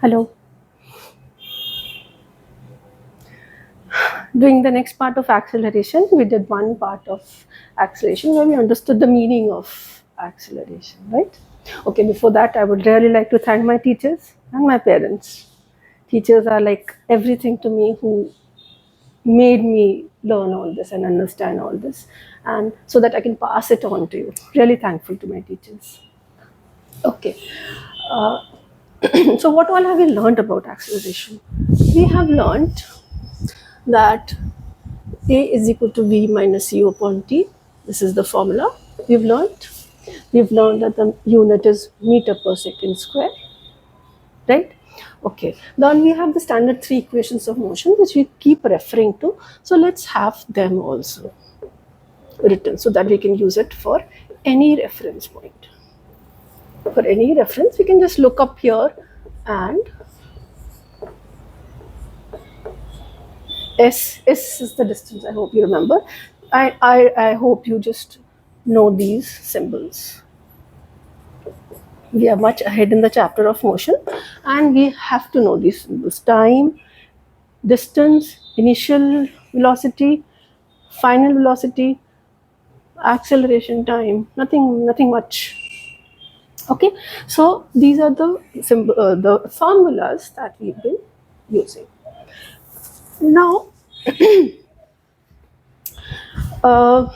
Hello. During the next part of acceleration, we did one part of acceleration where we understood the meaning of acceleration, right? Okay, before that, I would really like to thank my teachers and my parents. Teachers are like everything to me who made me learn all this and understand all this, and so that I can pass it on to you. Really thankful to my teachers. Okay. Uh, so, what all have we learned about acceleration? We have learned that A is equal to V minus U upon T. This is the formula we've learned. We've learned that the unit is meter per second square, right? Okay. Then we have the standard three equations of motion which we keep referring to. So let's have them also written so that we can use it for any reference point. For any reference, we can just look up here and S is the distance. I hope you remember. I hope you just know these symbols. We are much ahead in the chapter of motion, and we have to know these symbols: time, distance, initial velocity, final velocity, acceleration time. Nothing much. Okay, so these are the formulas that we've been using. Now, uh,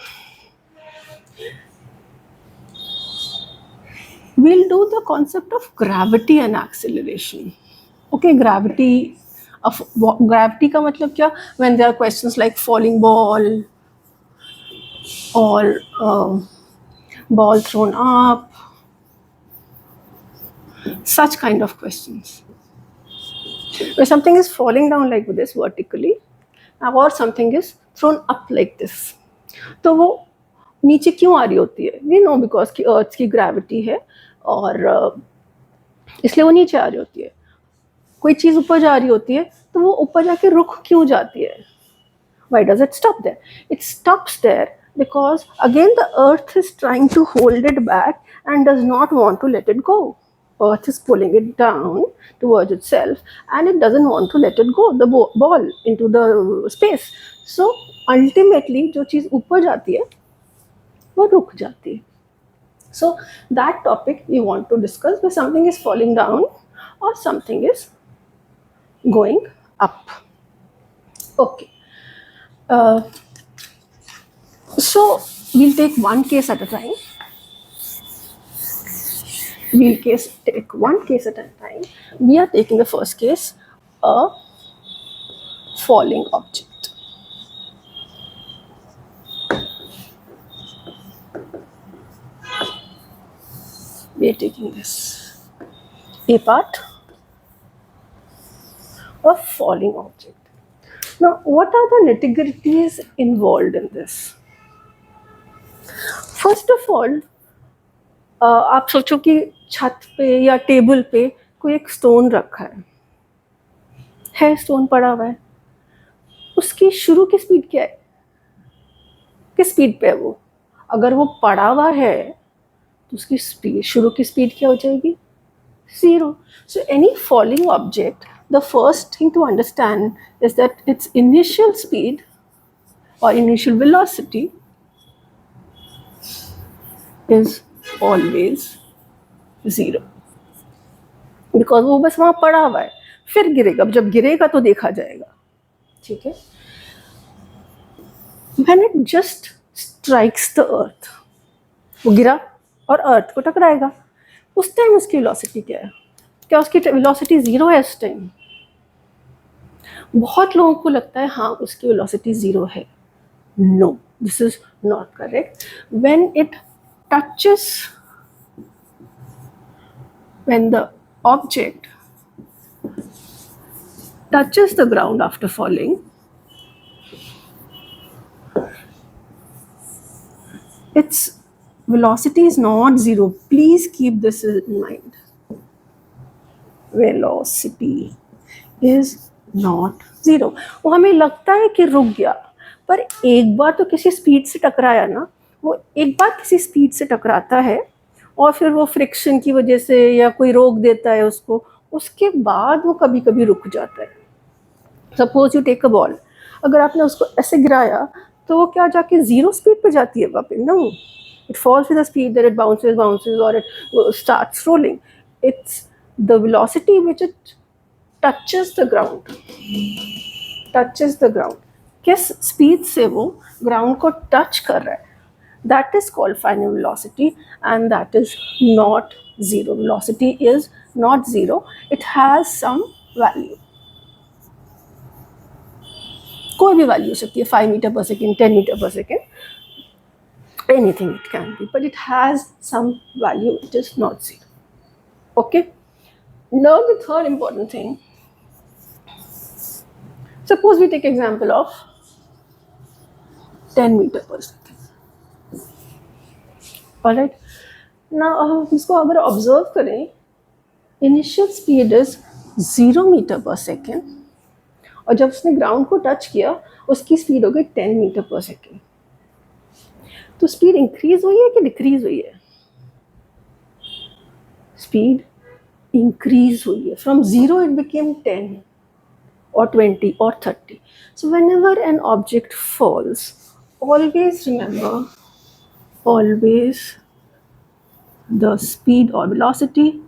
we'll do the concept of gravity and acceleration. Okay, gravity of gravity का मतलब क्या? When there are questions like falling ball or ball thrown up, such kind of questions. Where something is falling down like this vertically or something is thrown up like this, तो वो नीचे क्यों आ रही होती है? We know because की अर्थ की gravity है और इसलिए वो नीचे आ रही होती है. कोई चीज़ ऊपर जा रही होती है तो वो ऊपर जाके रुक क्यों जाती है? Why does it stop there? It stops there because again the earth is trying to hold it back and does not want to let it go. Earth is pulling it down towards itself and it doesn't want to let it go, the ball into the space. So ultimately जो चीज़ ऊपर जाती है वो रुक जाती है. So that topic we want to discuss where something is falling down or something is going up. Okay. So we'll take one case at a time. Take one case at a time. We are taking the first case, a falling object. We are taking this A part, a falling object. Now, what are the nitty-gritties involved in this? First of all, आप सोचो कि छत पे या table पे कोई एक stone रखा है स्टोन पड़ा हुआ है, उसकी शुरू की स्पीड क्या है? किस स्पीड पे है वो? अगर वो पड़ा हुआ है तो उसकी स्पीड शुरू की स्पीड क्या हो जाएगी? 0. So any falling object, the first thing to understand is that its initial speed or initial velocity is always 0. Because वो बस वहाँ पड़ा हुआ है, फिर गिरेगा. जब गिरेगा तो देखा जाएगा. ठीक है? When it just strikes the earth, वो गिरा और अर्थ को टकराएगा. उस टाइम उसकी वेलोसिटी क्या है? क्या उसकी वेलोसिटी 0 है इस टाइम? बहुत लोगों को लगता है हाँ उसकी वेलोसिटी 0 है. No, this is not correct. When it touches, when the object touches the ground after falling, its velocity is not 0. Please keep this in mind. Velocity is not 0. वो हमें लगता है कि रुक गया, पर एक बार तो किसी स्पीड से टकराया ना. वो एक बार किसी स्पीड से टकराता है और फिर वो फ्रिक्शन की वजह से या कोई रोक देता है उसको, उसके बाद वो कभी कभी रुक जाता है. Suppose you take a ball, अगर आपने उसको ऐसे गिराया तो वो क्या जाके जीरो स्पीड पे जाती है वापस? No, it falls with the speed that it bounces or it starts rolling. It's the velocity which it touches the ground. Touches the ground. किस स्पीड से वो ग्राउंड को टच कर रहा है, that is called final velocity, and that is not zero. Velocity is not zero, it has some value. कोई भी value हो सकती है, 5 metre per second, 10 metre per second, anything it can be, but it has some value, it is not zero. Okay, now the third important thing, suppose we take example of 10 meter per second. Alright, now हम इसको अगर observe करें, initial speed is 0 metre per second, और जब उसने ground को touch किया उसकी स्पीड हो गई 10 मीटर पर सेकेंड. तो स्पीड इंक्रीज हुई है कि डिक्रीज हुई है? स्पीड इंक्रीज हुई है. From 0 it became 10 or 20 or 30. So whenever an object falls, always remember, always the speed or velocity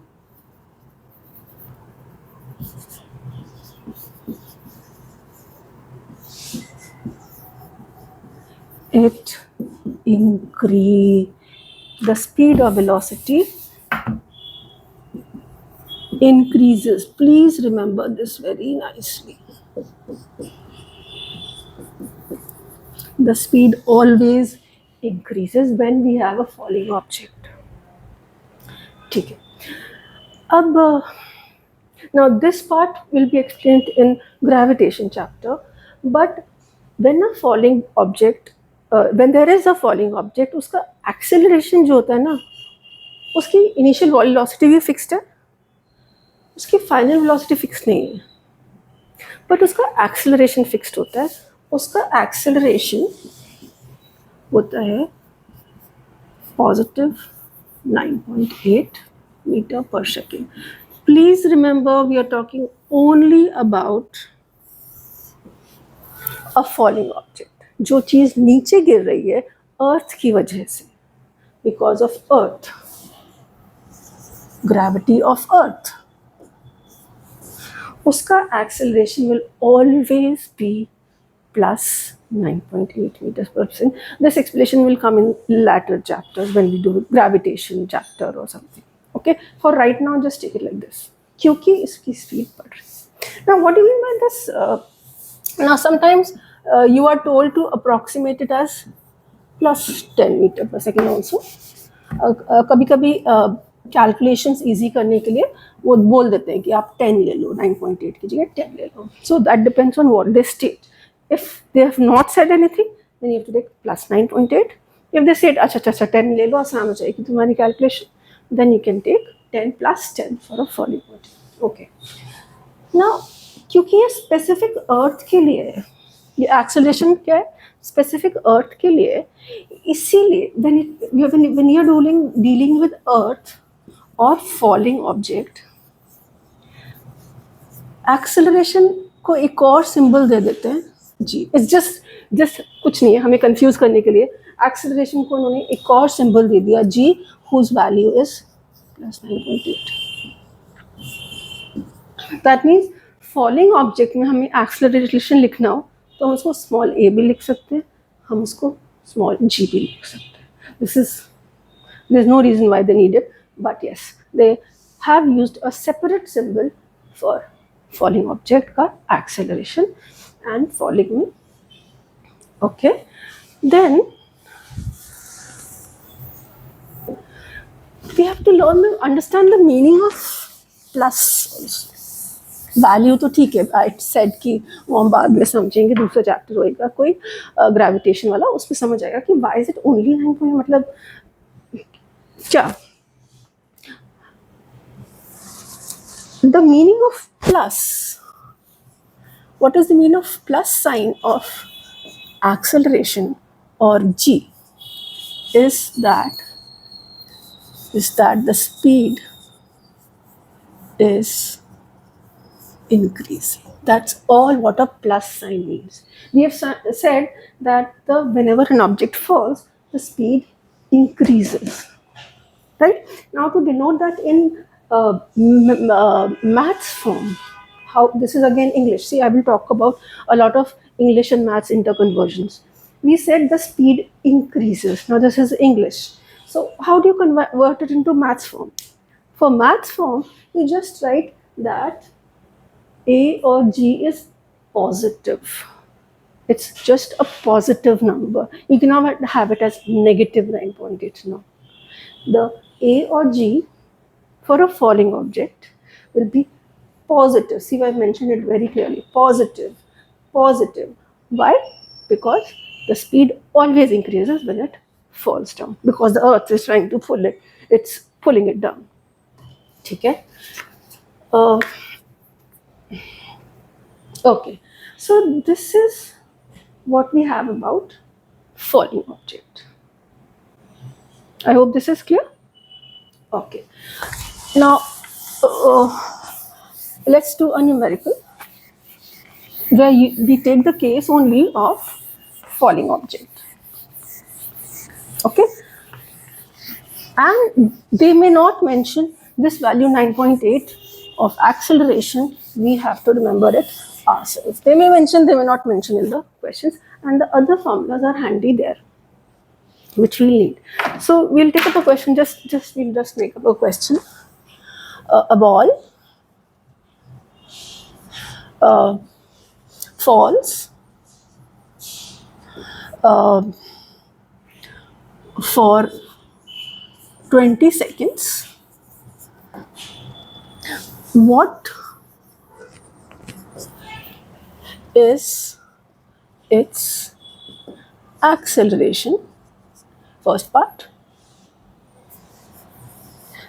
it increase, the speed or velocity increases. Please remember this very nicely. The speed always increases when we have a falling object. ठीक है. अब now this part will be explained in gravitation chapter, but when a falling object, when there is a falling object, उसका acceleration जो होता है ना, उसकी initial velocity भी fixed है, उसकी फाइनल वेलोसिटी फिक्स नहीं है, बट उसका एक्सेलरेशन फिक्स्ड होता है. उसका एक्सेलरेशन होता है positive 9.8 metre per second. Please remember we are talking only about a falling object. जो चीज नीचे गिर रही है अर्थ की वजह से, because of earth, gravity of earth, उसका acceleration will always be plus 9.8 meters per second. This explanation will come in later chapters when we do gravitation chapter or something. Okay, for right now just take it like this, क्योंकि इसकी speed बढ़ रही है. Now what do you mean by this? Now sometimes you are told to approximate it as plus 10 meter per second also. कभी कभी calculations easy करने के लिए वो बोल देते हैं कि आप 10 ले लो, 9.8 की जगह 10 ले लो. So that depends on what they state. If they have not said anything then you have to take plus 9.8. इफ दे सेड अच्छा 10 ले लो, आसान हो जाएगी तुम्हारी calculation, then you can take 10 plus 10 for a falling object. Okay, now क्योंकि ये स्पेसिफिक अर्थ के लिए है, ये एक्सेलरेशन क्या है, स्पेसिफिक अर्थ के लिए, इसीलिए when you are dealing with earth or falling object, acceleration को एक और सिंबल दे देते हैं जी. इट्स जस्ट कुछ नहीं है, हमें कंफ्यूज करने के लिए एक्सेलरेशन को उन्होंने एक और सिंबल दे दिया जी, whose value is plus 9.8. That means falling object में हमें एक्सेलरेशन लिखना हो तो हम उसको स्मॉल a भी लिख सकते हैं, हम उसको स्मॉल g भी लिख सकते हैं. This is, there's no reason why they need it, but yes, they have used a separate symbol for falling object का acceleration and falling में. Okay, then we have to understand the meaning of plus also. Value तो ठीक है, I said कि वो हम बाद में समझेंगे, दूसरा चैप्टर होएगा कोई ग्रेविटेशन वाला, उसमें समझ आएगा कि वाई इज इट ओनली 9, मतलब क्या. The meaning of plus, what is the meaning of plus sign of acceleration or g is that the speed is increasing. That's all what a plus sign means. We have said that whenever an object falls, the speed increases. Right? Now to denote that in maths form, how this is again English. See, I will talk about a lot of English and maths interconversions. We said the speed increases. Now this is English. So how do you convert it into maths form? For maths form, you just write that A or G is positive. It's just a positive number. You cannot have it as negative 9.8. No. The A or G for a falling object will be positive. See, I mentioned it very clearly. Positive. Positive. Why? Because the speed always increases when it falls down. Because the earth is trying to pull it. It's pulling it down. Okay? Okay. So this is what we have about falling object. I hope this is clear. Okay. Now, let's do a numerical where we take the case only of falling object. Okay. And they may not mention this value 9.8 of acceleration. We have to remember it ourselves. They may mention, they may not mention in the questions. And the other formulas are handy there, which we'll need. So we'll take up a question, we'll just make up a question. A ball falls for 20 seconds. What is its acceleration? First part.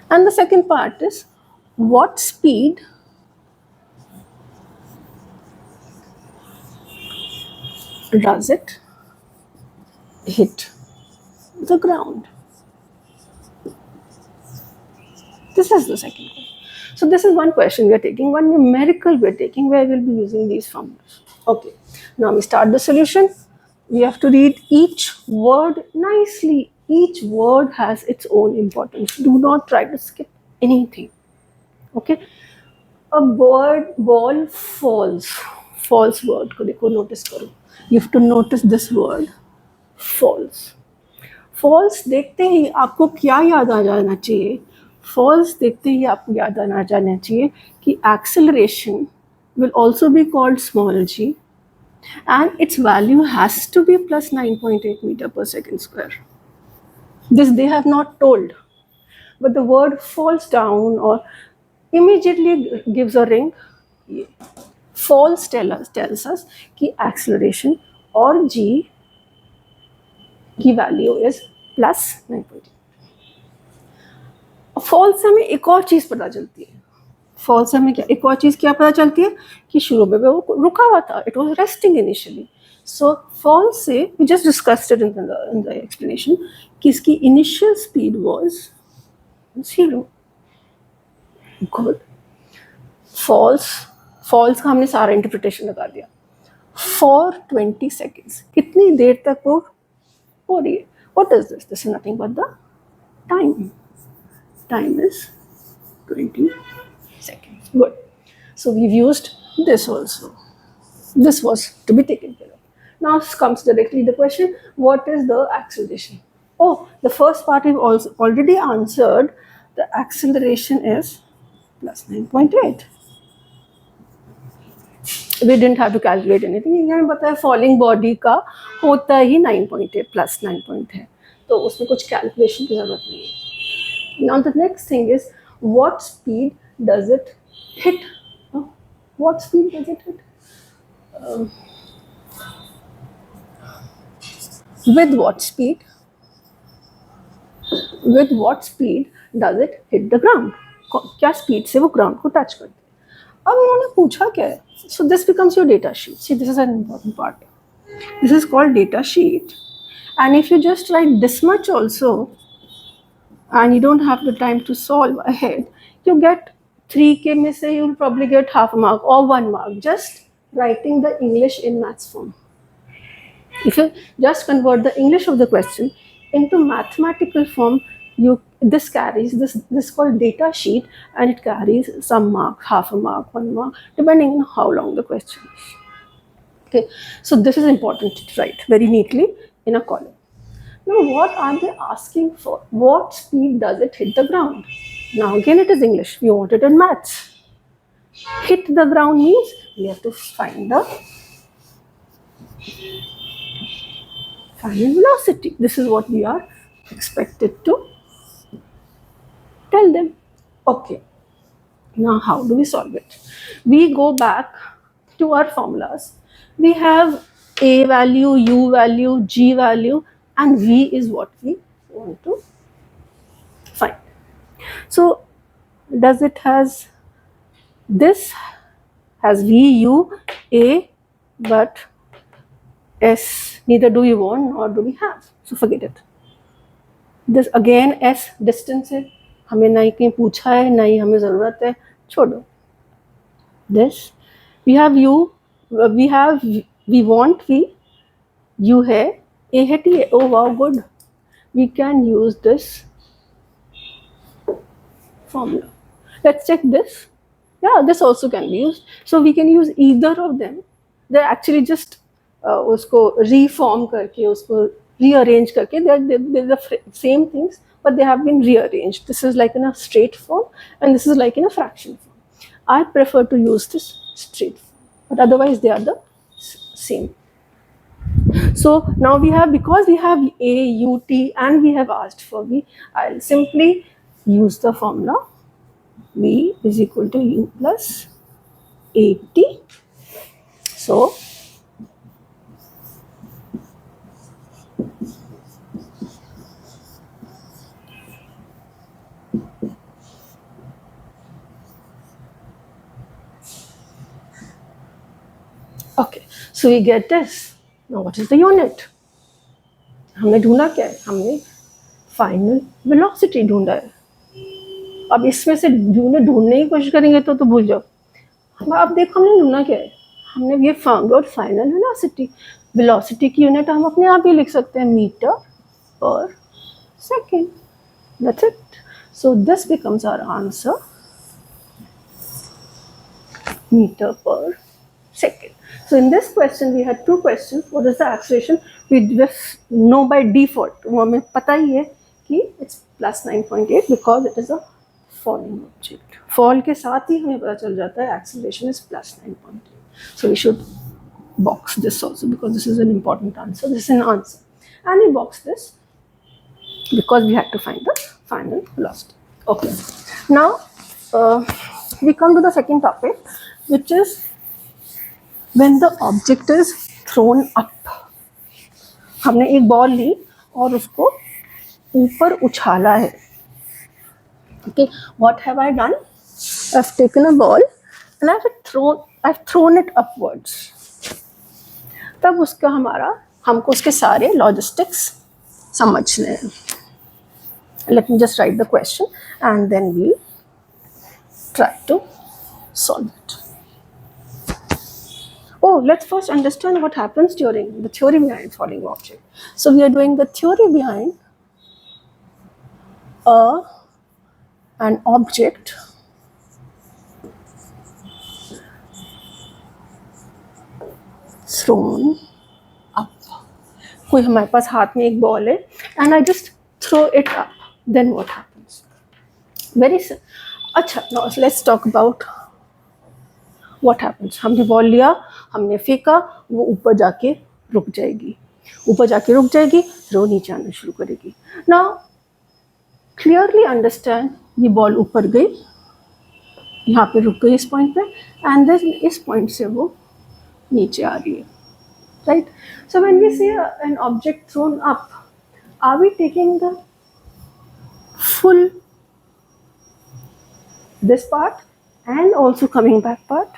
And the second part is what speed does it hit the ground? This is the second one. So this is one question we are taking, one numerical we are taking where we'll be using these formulas. Okay, now we start the solution. We have to read each word nicely. Each word has its own importance. Do not try to skip anything. Okay, a ball falls. False word को देखो, notice करो. You have to notice this word, false. False देखते ही आपको क्या याद आ जाना चाहिए? False देखते ही आपको याद आना जाना चाहिए कि acceleration will also be called small g, and its value has to be plus 9.8 meter per second square. This they have not told, but the word falls down or immediately gives a ring. False tells us कि acceleration और g की value is plus 9.8. False से हमें एक और चीज पता चलती है. फॉल्स से हमें एक और चीज क्या पता चलती है कि शुरू में वो रुका हुआ था. It was resting initially. So false से we just discussed it in the explanation कि इसकी initial speed was 0. Good. False का हमने सारा इंटरप्रिटेशन लगा दिया. फॉर 20 सेकेंड्स, कितनी देर तक वो हो रही है? What is this? This is nothing but the time. Time is 20 seconds. Good. So we've used this also. This was to be taken care of. Now comes directly the question, what is the acceleration? Oh, the first part we've also already answered. The acceleration is plus 9.8. We didn't have to calculate anything. हमें पता है falling body का होता ही 9.8 plus 9.8 है, तो उसमें कुछ calculation की जरूरत नहीं है. Now the next thing is, what speed does it hit? What speed does it hit? With what speed? With what speed does it hit the ground? क्या speed से वो ground को touch करते हैं? अब उन्होंने पूछा क्या है? So this becomes your data sheet. See, this is an important part. This is called data sheet, and if you just write this much also, and you don't have the time to solve ahead, you get 3K में से you will probably get half a mark or 1 mark just writing the English in maths form. If you just convert the English of the question into mathematical form, this carries this called data sheet, and it carries some mark, half a mark, 1 mark, depending on how long the question is. Okay, so this is important to write very neatly in a column. Now, what are they asking for? What speed does it hit the ground? Now, again, it is English. We want it in maths. Hit the ground means we have to find the final velocity. This is what we are expected to tell them. Okay. Now, how do we solve it? We go back to our formulas. We have A value, U value, G value, and V is what we want to find. So, does it has this has V, U, A, but S neither do we want nor do we have. So forget it. This again S distance है, हमें ना ही कहीं पूछा है ना ही हमें ज़रूरत है, छोड़ो. This we have U, we want V, U है, A है T है. Oh wow, good. We can use this formula. Let's check this. Yeah, this also can be used. So we can use either of them. They're actually just उसको reform करके, उसको rearrange करके, they're the same things, but they have been rearranged. This is like in a straight form, and this is like in a fraction form. I prefer to use this straight form, but otherwise they are the same. So now we have, because we have A, U, T, and we have asked for V, I'll simply use the formula V is equal to U plus AT. So okay, so we get this. Now what is the unit? हमने ढूंढा क्या है? हमने final velocity ढूंढा है. अब इसमें से ढूंढने की कोशिश करेंगे तो भूल जाओ. अब देखो हमने ढूंढना क्या है. हमने ये found out final velocity. Velocity की यूनिट हम अपने आप ही लिख सकते हैं, metre per second. That's it. So this becomes our answer, meter per second. So in this question we had two questions. What is the acceleration? We just know by default. वो हमें पता ही है कि it's plus 9.8 because it is a falling object. Fall के साथ ही हमें पता चल जाता है acceleration is plus 9.8. So we should box this also because this is an important answer. This is an answer, and we box this because we had to find the final velocity. Okay. Now we come to the second topic, which is when the object is thrown up. हमने एक ball ली और उसको ऊपर उछाला है. Okay, what have I done? I've taken a ball and I've thrown it upwards. तब उसका हमको उसके सारे logistics समझने हैं. Let me just write the question and then we try to solve it. Oh, let's first understand what happens during the theory behind falling object. So we are doing the theory behind an object thrown up. कोई हमारे पास हाथ में एक ball है and I just throw it up. Then what happens? Very simple. अच्छा, now let's talk about what happens. हमने ball लिया, हमने फेंका, वो ऊपर जाके रुक जाएगी, फिर वो नीचे आना शुरू करेगी. Now clearly understand, ये बॉल ऊपर गई, यहाँ पे रुक गई इस पॉइंट पे, एंड देन इस पॉइंट से वो नीचे आ रही है. Right? So when we see an object thrown up, are we taking the full this part and also coming back part?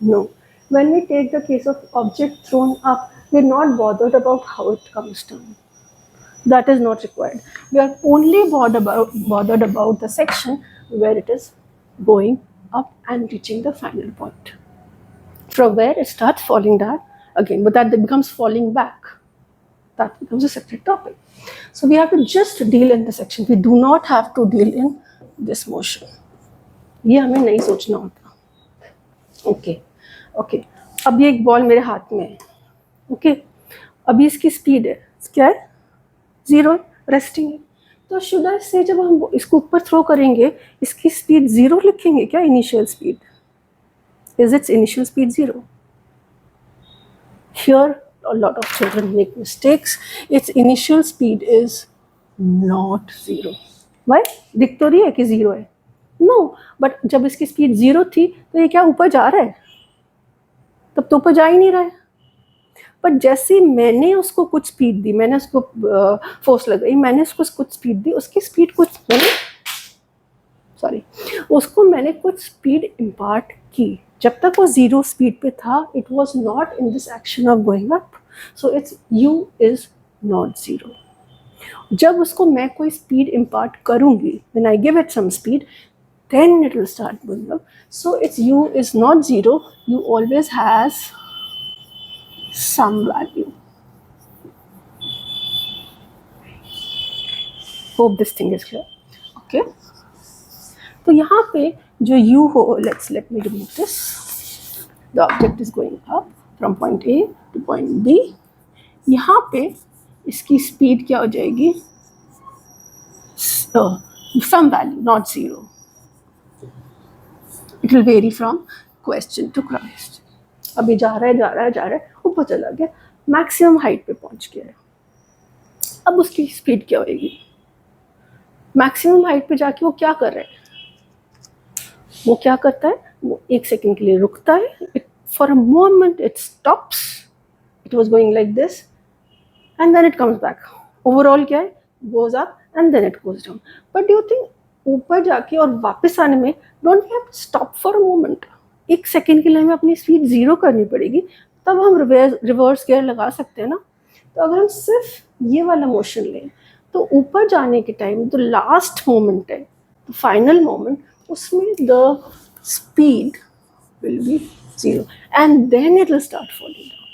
No. When we take the case of object thrown up, we're not bothered about how it comes down. That is not required. We are only bothered about the section where it is going up and reaching the final point, from where it starts falling down again, but that becomes falling back. That becomes a separate topic. So we have to just deal in the section. We do not have to deal in this motion. ये हमें नहीं सोचना होता. Okay okay, अब ये एक ball मेरे हाथ में है. ओके, अभी इसकी स्पीड है क्या है, 0 रेस्टिंग है. तो शुड आई से जब हम इसको ऊपर थ्रो करेंगे इसकी स्पीड 0 लिखेंगे क्या, initial speed? Is it's initial speed 0? Here a lot of children make mistakes. Its initial speed is not 0. Why? दिख तो रही है कि 0 है. No, but जब इसकी स्पीड 0 थी तो ये क्या ऊपर जा रहा है? तब तो ऊपर जा ही नहीं रहा है. पर जैसे मैंने उसको कुछ स्पीड दी, मैंने उसको फोर्स लगाई, मैंने उसको कुछ स्पीड दी, उसकी स्पीड कुछ उसको मैंने कुछ स्पीड इम्पार्ट की. जब तक वो 0 स्पीड पे था, it was not in this action of going up, so it's u is not 0. जब उसको मैं कोई स्पीड इम्पार्ट करूंगी, when I give it some speed, then it will start going up. So its u is not 0, u always has some value. Hope this thing is clear. Okay, तो यहाँ पे जो u हो, let me remove this. The object is going up from point A to point B. यहाँ पे इसकी speed क्या हो जाएगी, some value, not 0. It will vary from question to question. अभी जा रहा है, ऊपर चला गया, मैक्सिमम हाइट पे पहुंच गया है. अब उसकी स्पीड क्या होगी? मैक्सिमम हाइट पे जाके वो क्या कर रहा है? वो क्या करता है, वो 1 सेकेंड के लिए रुकता है. For a moment it stops. It was going like this and then it comes back. Overall क्या है, goes up and then it goes down. But do you think ऊपर जाके और वापस आने में don't we have to stop for a moment? 1 second के लिए हमें अपनी स्पीड 0 करनी पड़ेगी, तब हम रिवर्स गियर लगा सकते हैं ना. तो अगर हम सिर्फ ये वाला मोशन लें, तो ऊपर जाने के टाइम जो लास्ट मोमेंट है, तो फाइनल मोमेंट, उसमें the speed will be 0 and then it will start falling down.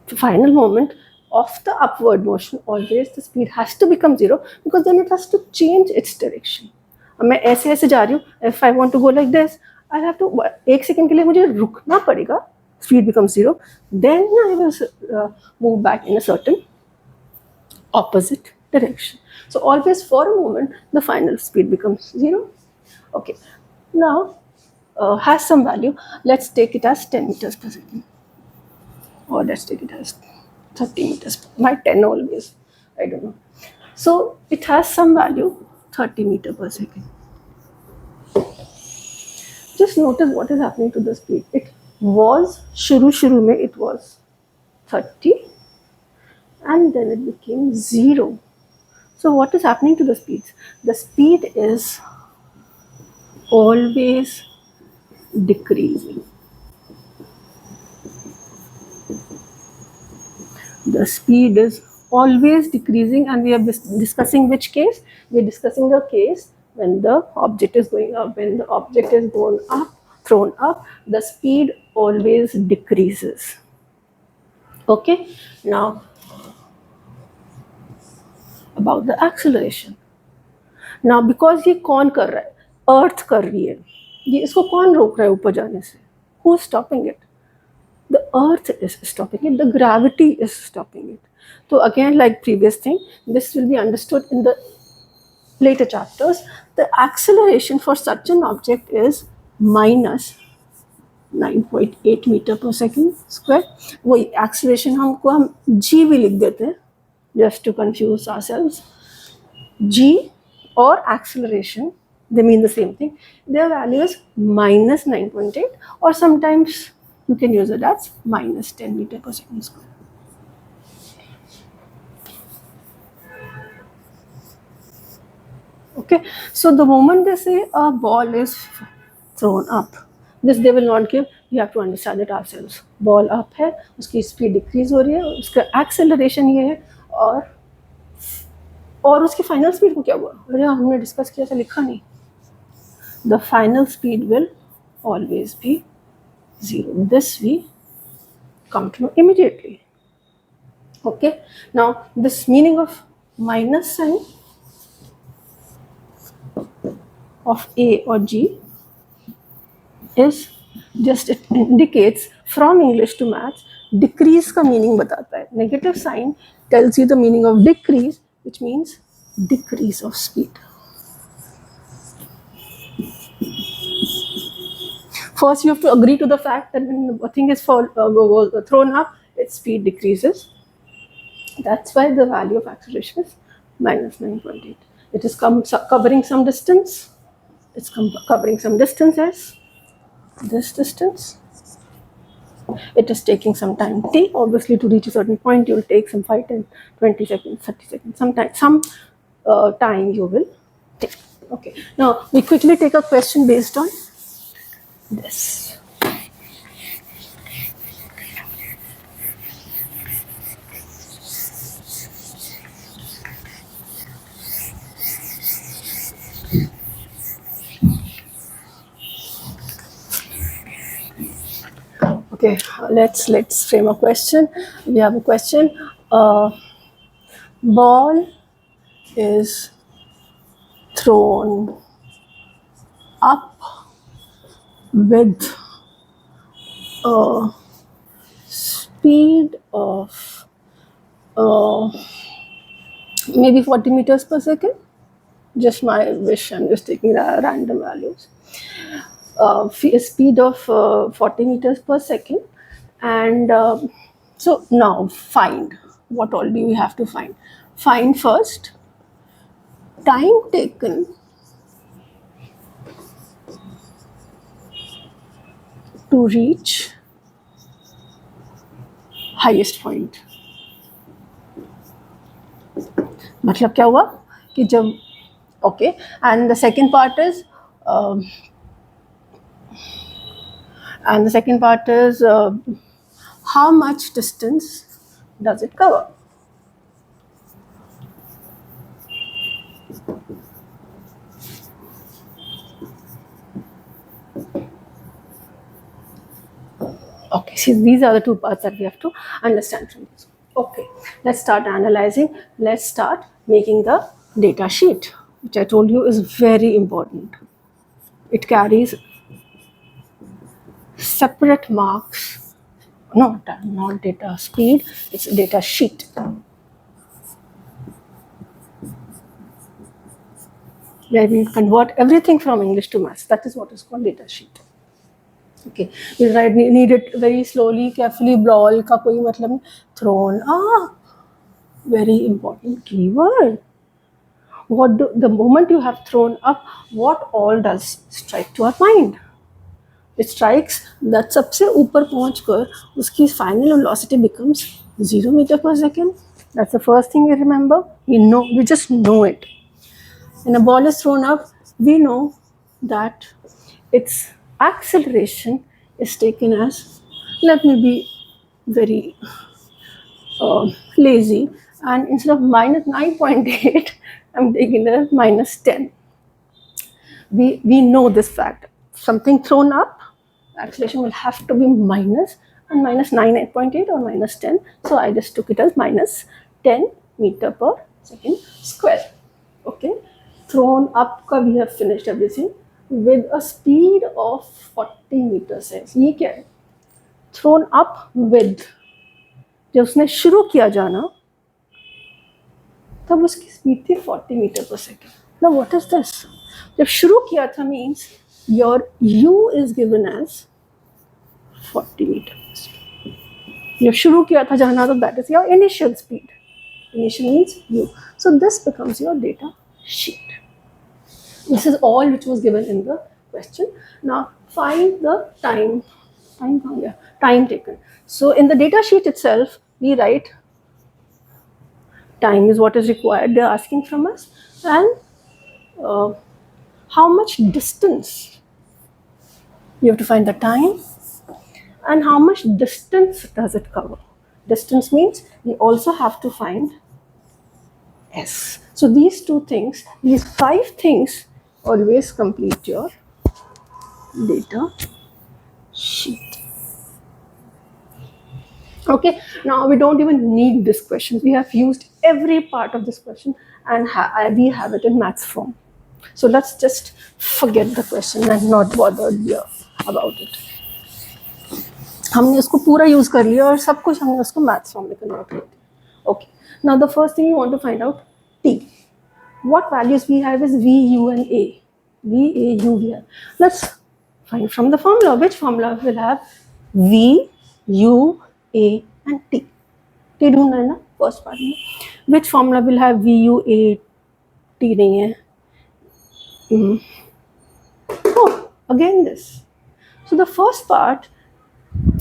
The final moment of the upward motion, always the speed has to become 0, because then it has to change its direction. अब मैं ऐसे जा रही हूँ, if I want to go like this, I'll have to 1 second के लिए मुझे रुकना पड़ेगा, speed becomes 0, then I will move back in a certain opposite direction. So always for a moment the final speed becomes 0. Okay, now has some value. Let's take it as 10 meters per second. Or let's take it as 30 meters. My 10 always, I don't know. So it has some value, 30 meters per second. Just notice what is happening to the speed. It was, shuru mein it was 30 and then it became 0. So what is happening to the speeds? The speed is always decreasing. The speed is always decreasing, and we are discussing which case? We are discussing the case when the object is going up. When the object is going up, thrown up, the speed always decreases. Okay, now about the acceleration. Now because ये कौन कर रहा है? अर्थ कर रही है. ये इसको कौन रोक रहा है ऊपर जाने से? Who is stopping it? The earth is stopping it, the gravity is stopping it. So again, like previous thing, this will be understood in the later chapters. The acceleration for such an object is minus 9.8 meter per second square. वही acceleration हमको हम g भी लिख देते हैं, just to confuse ourselves. G or acceleration, they mean the same thing. Their value is minus 9.8, or sometimes you can use it as minus 10 meter per second square. Okay, so the moment they say a ball is thrown up, this they will not give. You have to understand it ourselves. Ball up है, उसकी speed decrease हो रही है, उसका acceleration ये है, और उसकी final speed को क्या हुआ? अरे हमने डिस्कस किया था, लिखा नहीं. the final speed will always be 0. This we come to know immediately. Okay, now this meaning of minus sign of A or G is just, it indicates from English to maths, decrease का meaning बताता है. Negative sign tells you the meaning of decrease, which means decrease of speed. First, you have to agree to the fact that when a thing is thrown up, its speed decreases. That's why the value of acceleration is minus 9.8. It is covering some distance. It's covering some distance as this distance. It is taking some time t. Obviously, to reach a certain point, you will take some 5, 10, 20 seconds, 30 seconds. Some time you will take. Okay. Now, we quickly take a question based on this. Okay, let's frame a question. We have a question. Ball is thrown up with a speed of maybe 40 meters per second. Just my wish. I'm just taking random values. A speed of 40 meters per second, and so now find what all do we have to find. Find first time taken to reach highest point. मतलब क्या हुआ कि जब okay, and the second part is how much distance does it cover? Okay, see, these are the two parts that we have to understand from this. Okay, let's start analyzing. Let's start making the data sheet, which I told you is very important. It carries separate marks. Not data speed, it's data sheet. Where we convert everything from English to maths. That is what is called data sheet. Okay, we need it very slowly, carefully. Ball का कोई मतलब नहीं. Thrown up. Very important keyword. The moment you have thrown up, what all does strike to our mind? It strikes that सबसे ऊपर पहुंचकर उसकी final velocity becomes 0 meter per second. That's the first thing we remember. We just know it. When a ball is thrown up, we know that its acceleration is taken as, let me be very lazy, and instead of minus 9.8, I'm taking it as minus 10. We know this fact. Something thrown up, acceleration will have to be minus, and minus 9.8 or minus 10. So I just took it as minus 10 meter per second square. Okay. Thrown up का we have finished everything with a speed of 40 meters. ये क्या है? Thrown up with, जब उसने शुरू किया जाना तब उसकी स्पीड थी 40 metre per second. Now what is this? जब शुरू किया था means your u is given as 40 meter per second. जब शुरू किया था जाना तो that is your initial speed. Initial means u. So this becomes your data sheet. This is all which was given in the question. Now find the time taken. So in the data sheet itself, we write time is what is required. They're asking from us, and how much distance. You have to find the time and how much distance does it cover. Distance means we also have to find S. So these 5 things always complete your data sheet. Okay, now we don't even need this question. We have used every part of this question and we have it in maths form. So let's just forget the question and not bother here about it. हमने उसको पूरा use कर लिया और सब कुछ हमने उसको मैथ्स फॉर्म में कन्वर्ट कर दिया. Okay, now the first thing you want to find out t. What values we have is v, u and a. V, a, u, v, a. Let's find from the formula. Which formula will have v, u, a and t? T ढूंढना है ना first part में. Which formula will have v, u, a, t नहीं है. Oh, again this. So the first part,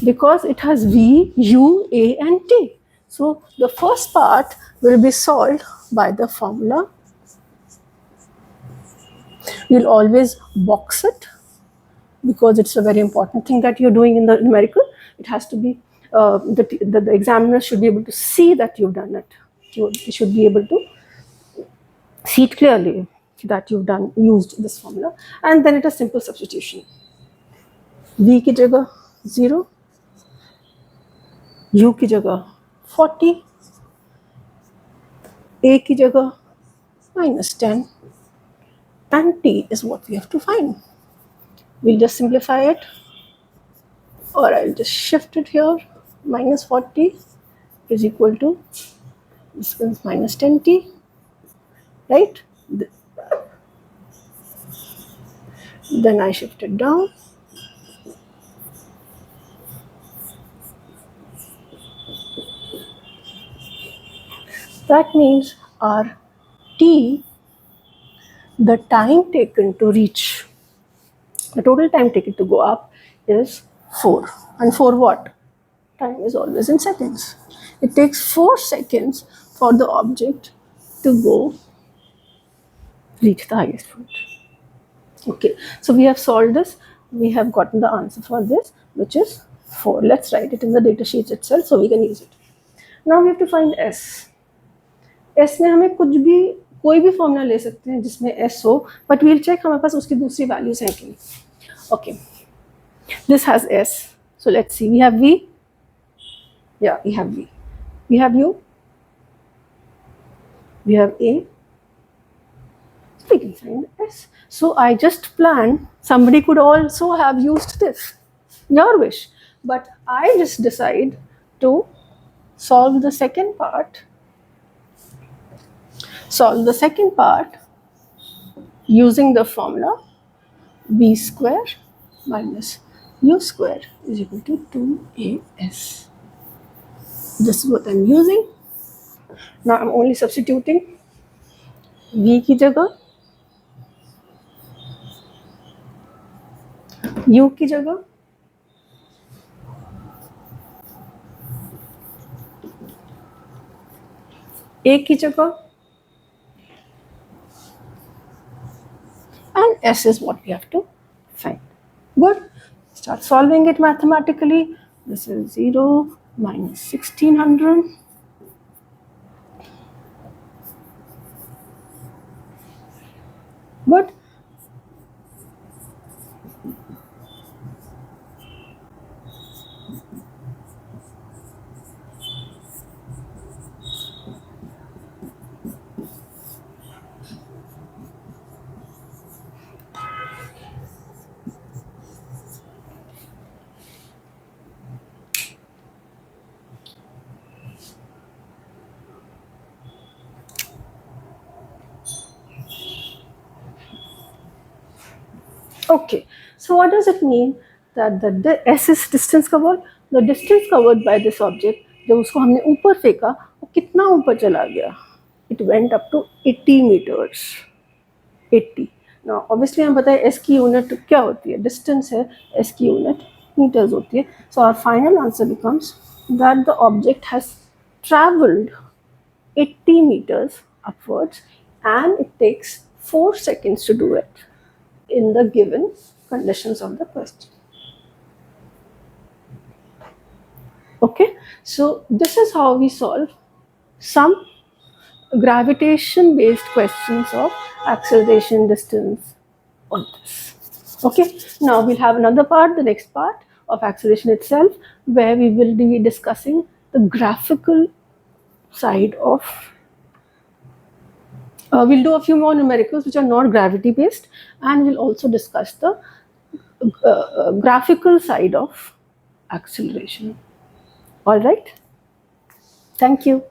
because it has v, u, a and t. So the first part will be solved by the formula. You'll always box it because it's a very important thing that you're doing in the numerical. It has to be, the examiner should be able to see that you've done it. You should be able to see it clearly that you've used this formula. And then it is simple substitution. V की जगह 0, U की जगह 40, A की जगह -10, and T is what we have to find. We'll just simplify it, or I'll just shift it here. -40 is equal to, this is -10t, right? Then I shift it down. That means our t, the time taken to reach, the total time taken to go up is 4. And for what? Time is always in seconds. It takes 4 seconds for the object to reach the highest point. Okay, so we have solved this. We have gotten the answer for this, which is 4. Let's write it in the data sheet itself so we can use it. Now we have to find S. S में हमें कुछ भी, कोई भी formula ले सकते हैं जिसमें S हो, but we'll check हमारे पास उसकी दूसरी वैल्यूज हैं कि नहीं. Okay, this has S. So let's see. We have V. Yeah, we have V. We have U. We have A. We can find S. So I just planned, somebody could also have used this, your wish, but I just decide to solve the second part. Solve the second part using the formula b square minus u square is equal to 2as. This is what I'm using. Now I'm only substituting v की जगह u की जगह a की जगह, and S is what we have to find. Good. Start solving it mathematically. This is 0 minus 1600. Good. Okay, so what does it mean that the S is distance covered? The distance covered by this object, जब उसको हमने ऊपर फेंका, वो कितना ऊपर चला गया? It went up to 80 meters. 80. Now, obviously हम पता है S की यूनिट क्या होती है? Distance है, S की यूनिट meters होती है. So our final answer becomes that the object has traveled 80 meters upwards, and it takes 4 seconds to do it in the given conditions of the question. Okay, so this is how we solve some gravitation based questions of acceleration, distance, all this. Okay, now we'll have another part, the next part of acceleration itself, where we will be discussing the graphical side of. We'll do a few more numericals which are not gravity based, and we'll also discuss the graphical side of acceleration. All right. Thank you.